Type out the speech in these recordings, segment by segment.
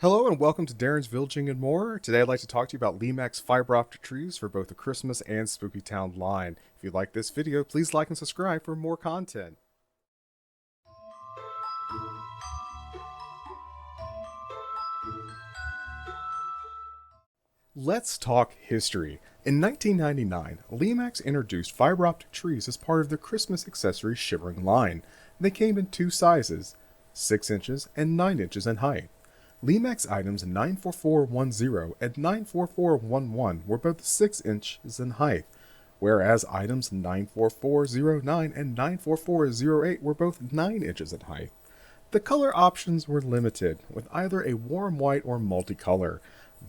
Hello and welcome to Darren's Villaging and More. Today I'd like to talk to you about Lemax Fiber Optic Trees for both the Christmas and SpookyTown line. If you like this video, please like and subscribe for more content. Let's talk history. In 1999, Lemax introduced fiber optic trees as part of their Christmas accessory Shimmering line. They came in two sizes, 6 inches and 9 inches in height. Lemax items 94410 and 94411 were both 6 inches in height, whereas items 94409 and 94408 were both 9 inches in height. The color options were limited, with either a warm white or multicolor.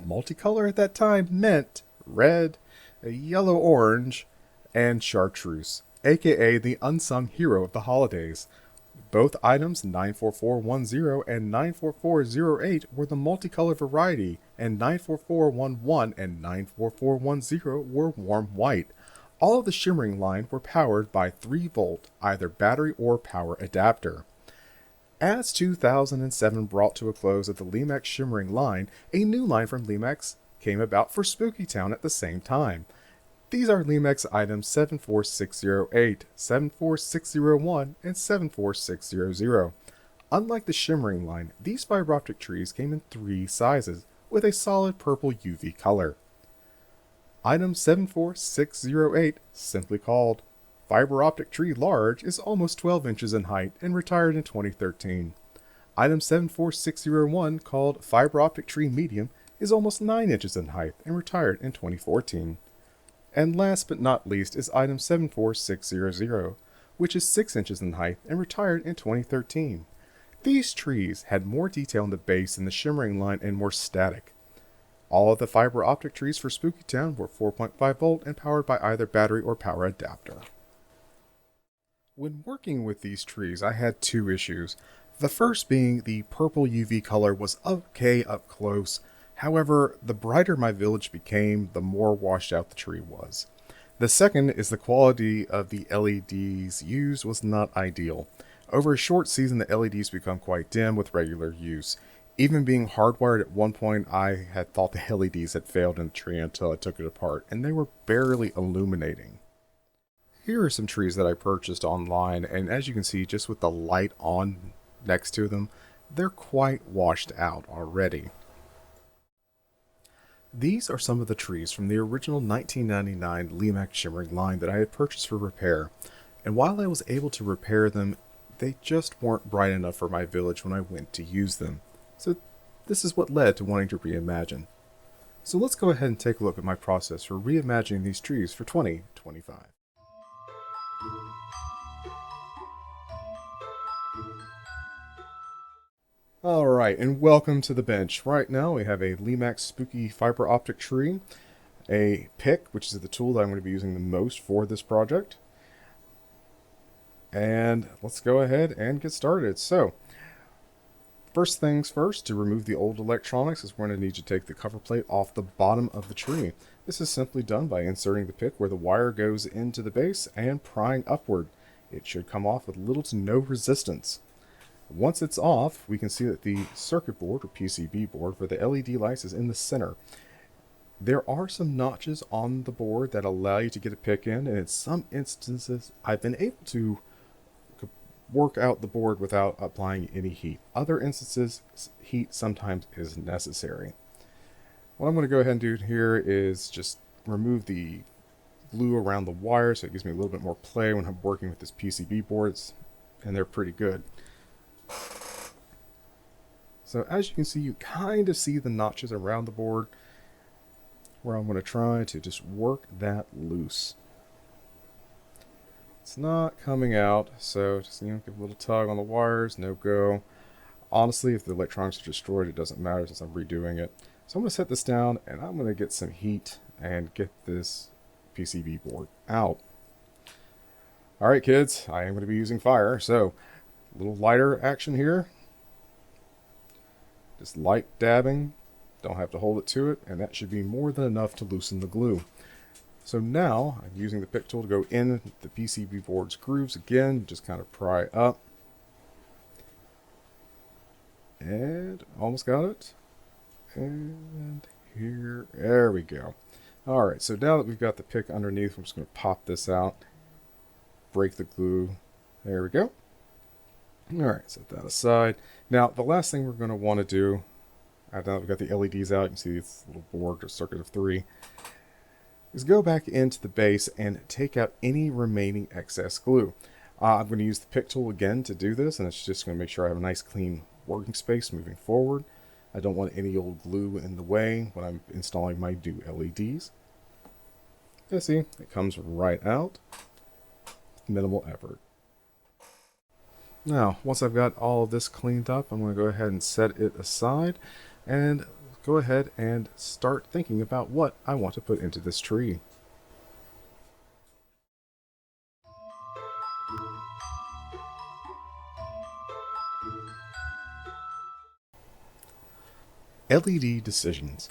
Multicolor at that time meant red, a yellow-orange, and chartreuse, aka the unsung hero of the holidays. Both items 94410 and 94408 were the multicolor variety, and 94411 and 94410 were warm white. All of the Shimmering line were powered by 3-volt, either battery or power adapter. As 2007 brought to a close of the Lemax Shimmering line, a new line from Lemax came about for SpookyTown at the same time. These are Lemax items 74608, 74601, and 74600. Unlike the Shimmering line, these fiber optic trees came in 3 sizes, with a solid purple UV color. Item 74608, simply called Fiber Optic Tree Large, is almost 12 inches in height and retired in 2013. Item 74601, called Fiber Optic Tree Medium, is almost 9 inches in height and retired in 2014. And last but not least is item 74600, which is 6 inches in height and retired in 2013. These trees had more detail in the base in the Shimmering line and more static. All of the fiber optic trees for SpookyTown were 4.5 volt and powered by either battery or power adapter. When working with these trees, I had 2 issues. The first being the purple UV color was okay up close. However, the brighter my village became, the more washed out the tree was. The second is the quality of the LEDs used was not ideal. Over a short season, the LEDs become quite dim with regular use. Even being hardwired at one point, I had thought the LEDs had failed in the tree until I took it apart, and they were barely illuminating. Here are some trees that I purchased online, and as you can see, just with the light on next to them, they're quite washed out already. These are some of the trees from the original 1999 Lemax Shimmering line that I had purchased for repair, and while I was able to repair them, they just weren't bright enough for my village when I went to use them. So this is what led to wanting to reimagine. So let's go ahead and take a look at my process for reimagining these trees for 2025. Alright, and welcome to the bench. Right now we have a Lemax Spooky Fiber Optic Tree, a pick, which is the tool that I'm going to be using the most for this project. And let's go ahead and get started. So, first things first, to remove the old electronics is we're going to need to take the cover plate off the bottom of the tree. This is simply done by inserting the pick where the wire goes into the base and prying upward. It should come off with little to no resistance. Once it's off, we can see that the circuit board, or PCB board, for the LED lights is in the center. There are some notches on the board that allow you to get a pick in, and in some instances, I've been able to work out the board without applying any heat. Other instances, heat sometimes is necessary. What I'm going to go ahead and do here is just remove the glue around the wire so it gives me a little bit more play when I'm working with this PCB boards, and they're pretty good. So as you can see, you kind of see the notches around the board where I'm going to try to just work that loose. It's not coming out, so just give a little tug on the wires, no go. Honestly, if the electronics are destroyed, it doesn't matter since I'm redoing it. So I'm going to set this down and I'm going to get some heat and get this PCB board out. Alright kids, I am going to be using fire, so a little lighter action here. Just light dabbing, don't have to hold it to it, and that should be more than enough to loosen the glue. So now I'm using the pick tool to go in the PCB board's grooves again, just kind of pry up. And almost got it. And here, there we go. Alright, so now that we've got the pick underneath, I'm just going to pop this out, break the glue. There we go. Alright, set that aside. Now, the last thing we're going to want to do, now that we've got the LEDs out, you can see this little board or circuit of 3, is go back into the base and take out any remaining excess glue. I'm going to use the pick tool again to do this, and it's just going to make sure I have a nice clean working space moving forward. I don't want any old glue in the way when I'm installing my new LEDs. You see, it comes right out with minimal effort. Now, once I've got all of this cleaned up, I'm going to go ahead and set it aside and go ahead and start thinking about what I want to put into this tree. LED decisions.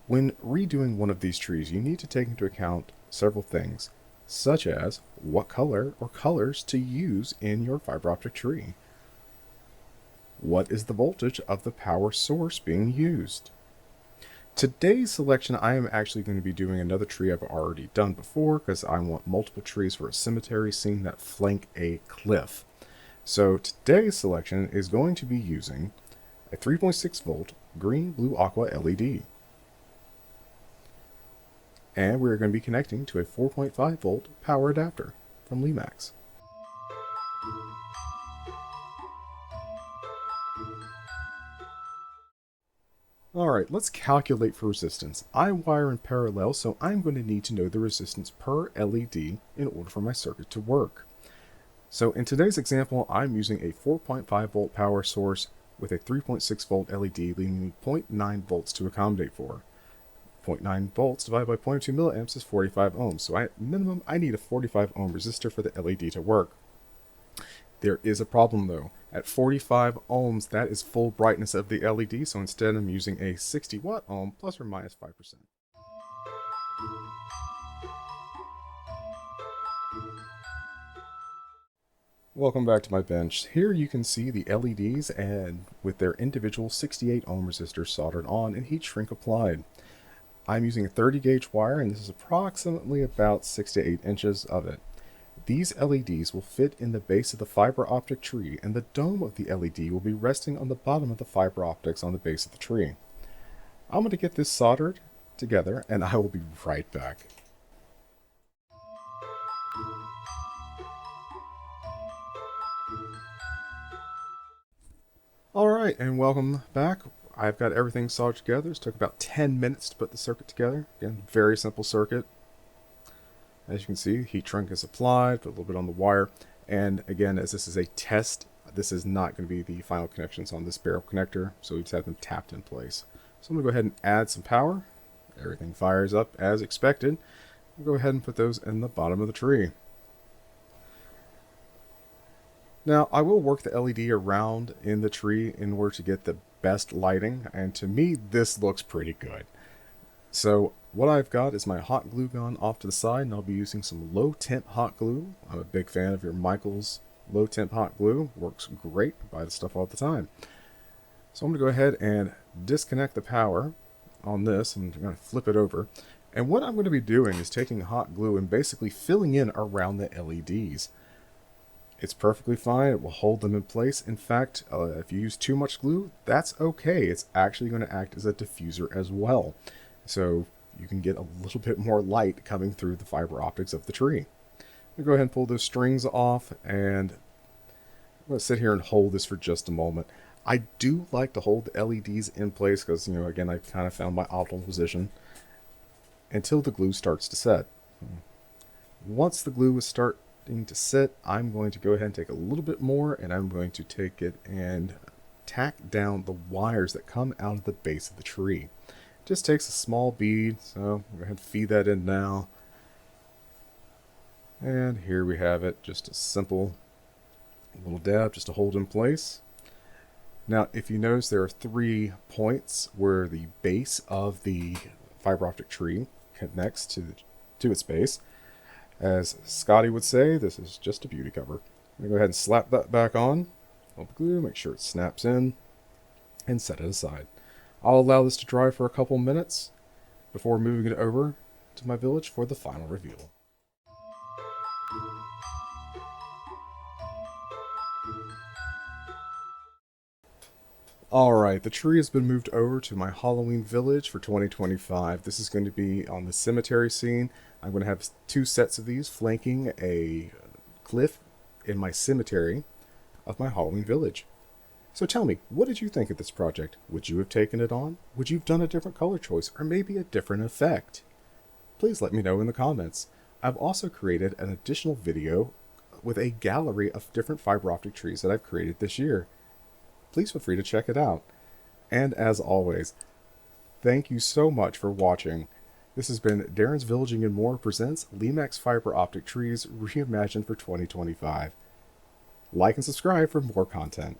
When redoing one of these trees, you need to take into account several things, such as what color or colors to use in your fiber optic tree. What is the voltage of the power source being used? Today's selection, I am actually going to be doing another tree I've already done before because I want multiple trees for a cemetery scene that flank a cliff. So today's selection is going to be using a 3.6 volt green blue aqua LED. And we're going to be connecting to a 4.5 volt power adapter from Lemax. Alright, let's calculate for resistance. I wire in parallel, so I'm going to need to know the resistance per LED in order for my circuit to work. So in today's example, I'm using a 4.5 volt power source with a 3.6 volt LED, leaving me 0.9 volts to accommodate for. 0.9 volts divided by 0.2 milliamps is 45 ohms, so at minimum I need a 45 ohm resistor for the LED to work. There is a problem though. At 45 ohms, that is full brightness of the LED, so instead I'm using a 60 watt ohm plus or minus 5%. Welcome back to my bench. Here you can see the LEDs and with their individual 68 ohm resistors soldered on and heat shrink applied. I'm using a 30 gauge wire, and this is approximately about 6 to 8 inches of it. These LEDs will fit in the base of the fiber optic tree, and the dome of the LED will be resting on the bottom of the fiber optics on the base of the tree. I'm going to get this soldered together, and I will be right back. Alright, and welcome back. I've got everything soldered together. It took about 10 minutes to put the circuit together. Again, very simple circuit. As you can see, heat shrink is applied, put a little bit on the wire. And again, as this is a test, this is not going to be the final connections on this barrel connector, so we just have them tapped in place. So I'm going to go ahead and add some power. Everything fires up as expected. We'll go ahead and put those in the bottom of the tree. Now, I will work the LED around in the tree in order to get the best lighting, and to me, this looks pretty good. So what I've got is my hot glue gun off to the side, and I'll be using some low temp hot glue. I'm a big fan of your Michaels low temp hot glue. Works great. I buy this stuff all the time. So I'm going to go ahead and disconnect the power on this. I'm going to flip it over. And what I'm going to be doing is taking hot glue and basically filling in around the LEDs. It's perfectly fine. It will hold them in place. In fact, if you use too much glue, that's okay. It's actually going to act as a diffuser as well. So you can get a little bit more light coming through the fiber optics of the tree. I'm going to go ahead and pull those strings off, and I'm going to sit here and hold this for just a moment. I do like to hold the LEDs in place because, again, I kind of found my optimal position until the glue starts to set. Once the glue is starting to sit, I'm going to go ahead and take a little bit more, and I'm going to take it and tack down the wires that come out of the base of the tree. It just takes a small bead, so I'm going to go ahead and feed that in now. And here we have it, just a simple little dab just to hold in place. Now, if you notice, there are 3 points where the base of the fiber optic tree connects to its base. As Scotty would say, this is just a beauty cover. I'm going to go ahead and slap that back on. Hold the glue, make sure it snaps in, and set it aside. I'll allow this to dry for a couple minutes before moving it over to my village for the final reveal. Alright, the tree has been moved over to my Halloween village for 2025. This is going to be on the cemetery scene. I'm going to have 2 sets of these flanking a cliff in my cemetery of my Halloween village. So tell me, what did you think of this project? Would you have taken it on? Would you have done a different color choice, or maybe a different effect? Please let me know in the comments. I've also created an additional video with a gallery of different fiber optic trees that I've created this year. Please feel free to check it out. And as always, thank you so much for watching. This has been Darren's Villaging and More presents Lemax Fiber Optic Trees Reimagined for 2025. Like and subscribe for more content.